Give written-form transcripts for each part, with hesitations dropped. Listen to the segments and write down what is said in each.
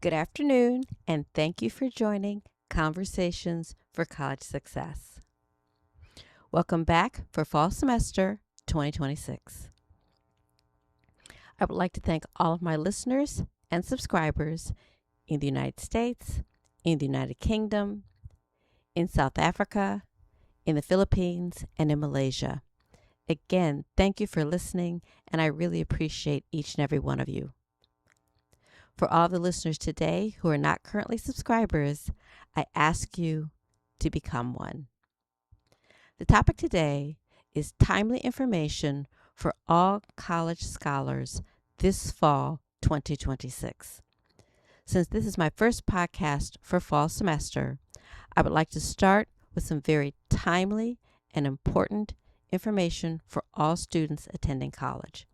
Good afternoon, and thank you for joining Conversations for College Success. Welcome back for fall semester 2026. I would like to thank all of my listeners and subscribers in the United States, in the United Kingdom, in South Africa, in the Philippines, and in Malaysia. Again, thank you for listening, and I really appreciate each and every one of you. For all the listeners today who are not currently subscribers, I ask you to become one. The topic today is timely information for all college scholars this fall 2026. Since this is my first podcast for fall semester, I would like to start with some very timely and important information for all students attending college.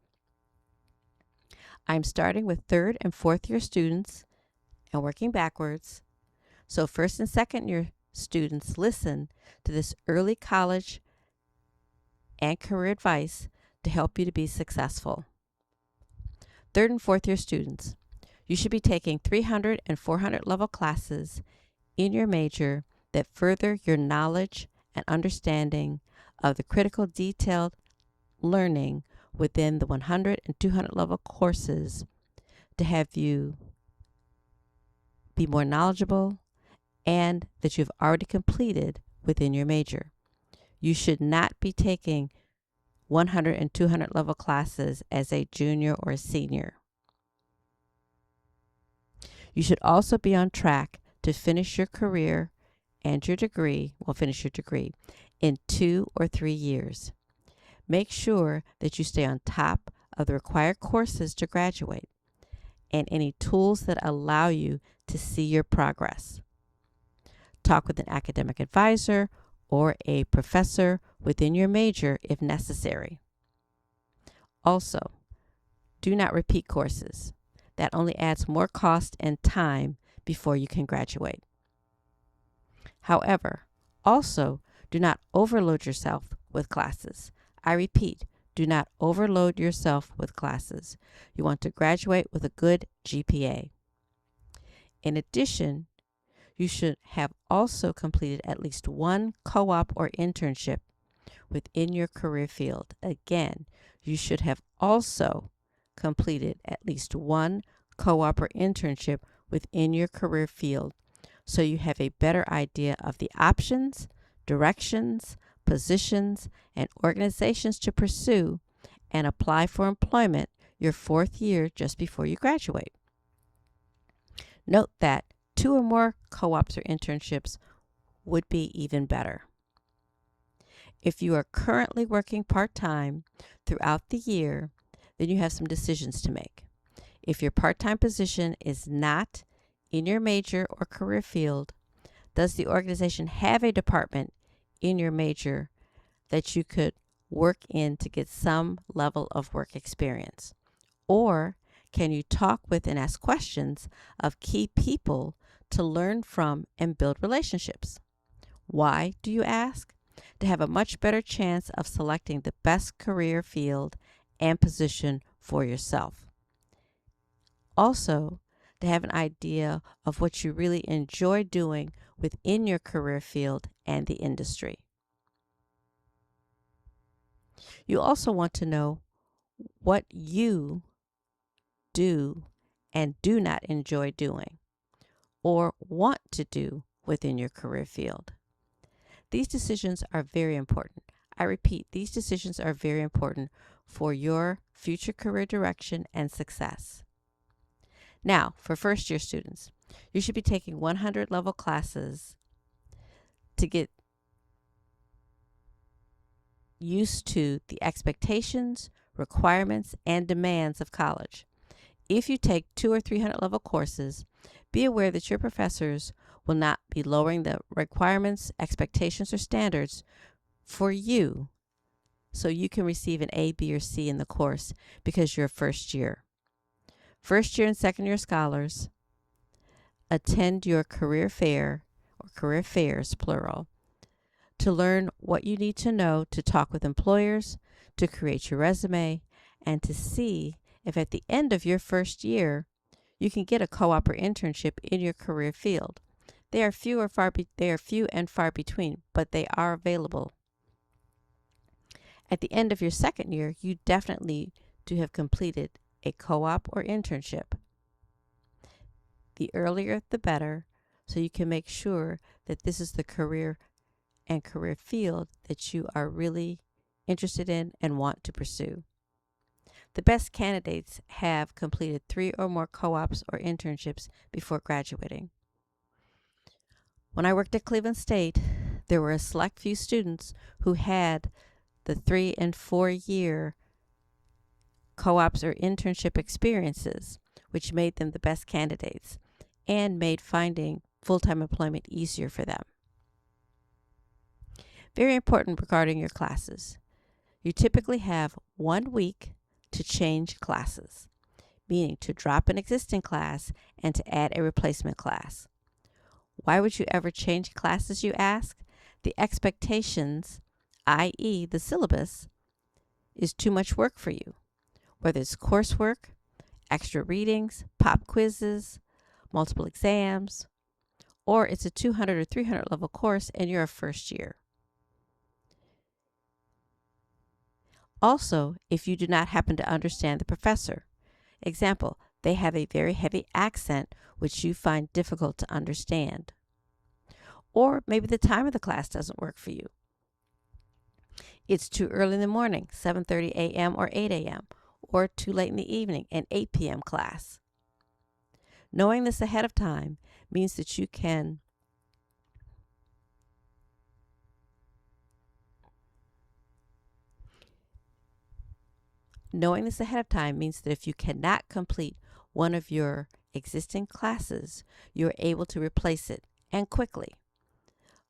I'm starting with third and fourth year students and working backwards. So first and second year students listen to this early college and career advice to help you to be successful. Third and fourth year students, you should be taking 300 and 400 level classes in your major that further your knowledge and understanding of the critical detailed learning within the 100 and 200 level courses to have you be more knowledgeable and that you've already completed within your major. You should not be taking 100 and 200 level classes as a junior or a senior. You should also be on track to finish your career and your degree, in 2 or 3 years. Make sure that you stay on top of the required courses to graduate and any tools that allow you to see your progress. Talk with an academic advisor or a professor within your major if necessary. Also, do not repeat courses. That only adds more cost and time before you can graduate. However, also do not overload yourself with classes. I repeat, do not overload yourself with classes. You want to graduate with a good GPA. In addition, you should have also completed at least one co-op or internship within your career field. Again, you should have also completed at least one co-op or internship within your career field so you have a better idea of the options, directions, positions, and organizations to pursue and apply for employment your fourth year just before you graduate. Note that 2 or more co-ops or internships would be even better. If you are currently working part-time throughout the year, then you have some decisions to make. If your part-time position is not in your major or career field, does the organization have a department in your major that you could work in to get some level of work experience? Or can you talk with and ask questions of key people to learn from and build relationships? Why, do you ask? To have a much better chance of selecting the best career field and position for yourself. Also, to have an idea of what you really enjoy doing within your career field and the industry. You also want to know what you do and do not enjoy doing or want to do within your career field. These decisions are very important. I repeat, these decisions are very important for your future career direction and success. Now, for first year students, you should be taking 100 level classes to get used to the expectations, requirements, and demands of college. If you take 200 or 300 level courses, be aware that your professors will not be lowering the requirements, expectations, or standards for you so you can receive an A, B, or C in the course because you're first year. First year and second year scholars attend your career fair or career fairs, plural, to learn what you need to know to talk with employers, to create your resume, and to see if at the end of your first year You can get a co-op or internship in your career field. They are few and far between, but they are available. At the end of your second year, you definitely do have completed a co-op or internship. The earlier, the better, so you can make sure that this is the career field that you are really interested in and want to pursue. The best candidates have completed 3 or more co-ops or internships before graduating. When I worked at Cleveland State, there were a select few students who had the 3 and 4 year co-ops or internship experiences, which made them the best candidates and made finding full-time employment easier for them. Very important regarding your classes. You typically have 1 week to change classes, meaning to drop an existing class and to add a replacement class. Why would you ever change classes, you ask? The expectations, i.e. the syllabus, is too much work for you. Whether it's coursework, extra readings, pop quizzes, multiple exams, or it's a 200 or 300 level course and you're a first year. Also, if you do not happen to understand the professor. Example, they have a very heavy accent which you find difficult to understand. Or maybe the time of the class doesn't work for you. It's too early in the morning, 7:30 a.m. or 8 a.m., or too late in the evening, an 8 p.m. class. Knowing this ahead of time means that you can if you cannot complete one of your existing classes, you're able to replace it, and quickly.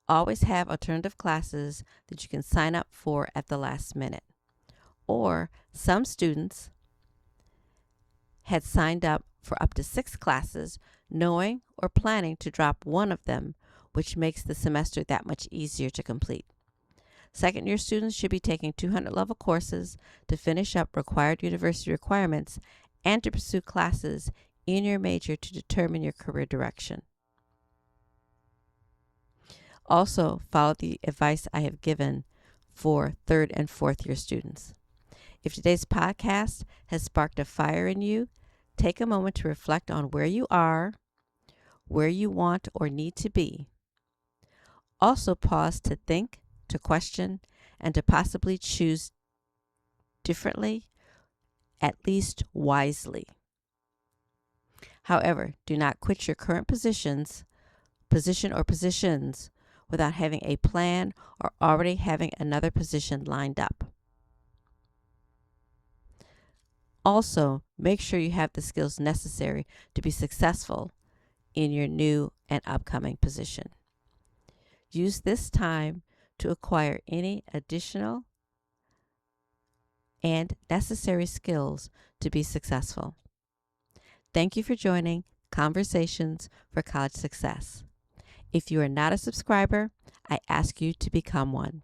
Always have alternative classes that you can sign up for at the last minute. Or some students had signed up for up to 6 classes, knowing or planning to drop one of them, which makes the semester that much easier to complete. Second year students should be taking 200 level courses to finish up required university requirements and to pursue classes in your major to determine your career direction. Also, follow the advice I have given for third and fourth year students. If today's podcast has sparked a fire in you, take a moment to reflect on where you are, where you want or need to be. Also pause to think, to question, and to possibly choose differently, at least wisely. However, do not quit your current position or positions without having a plan or already having another position lined up. Also, make sure you have the skills necessary to be successful in your new and upcoming position. Use this time to acquire any additional and necessary skills to be successful. Thank you for joining Conversations for College Success. If you are not a subscriber, I ask you to become one.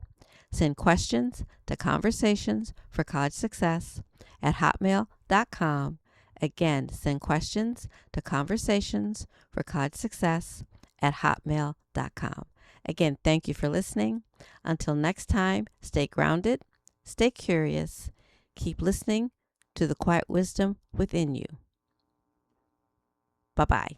Send questions to conversationsforcollegesuccess@hotmail.com. Again, send questions to conversationsforcollegesuccess@hotmail.com. Again, thank you for listening. Until next time, stay grounded, stay curious, keep listening to the quiet wisdom within you. Bye-bye.